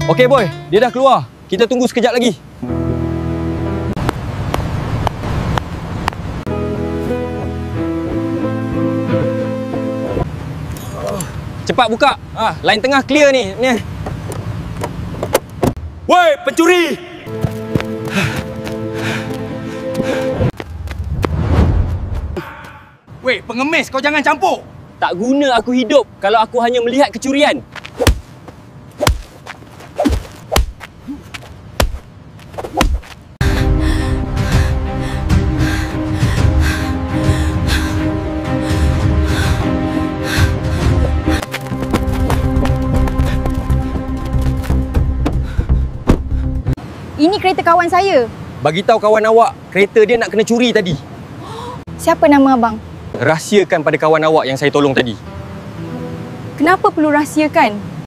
Okey boy, dia dah keluar. Kita tunggu sekejap lagi. Cepat buka. Line tengah clear ni. Woi, pencuri! Weh, pengemis, kau jangan campur. Tak guna aku hidup kalau aku hanya melihat kecurian. Ini kereta kawan saya. Bagi tahu kawan awak, kereta dia nak kena curi tadi. Siapa nama abang? Rahsiakan pada kawan awak yang saya tolong tadi. Kenapa perlu rahsiakan?